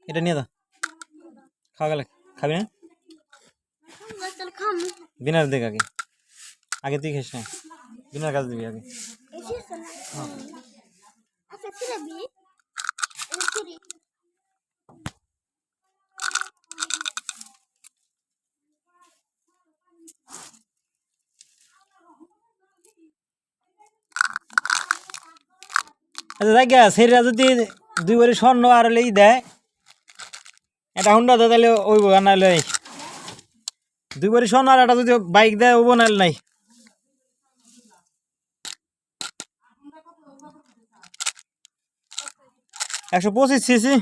এটা নিয়ে দাও, খাওয়া গেলে খাবি না? বিনার দেখ আগে, আগে তুই খাইস না, বিনার কাজ দিবি আগে। আচ্ছা দেখ সেরা যদি 2 বারি স্বর্ণ আর হলেই দেয়, এটা হুন্ডা দেয় তাহলে ওই নাহলে 2 বারি স্বর্ণ আর একটা যদি বাইক দেয় ওবো নাহলে নাই। 125 সিসি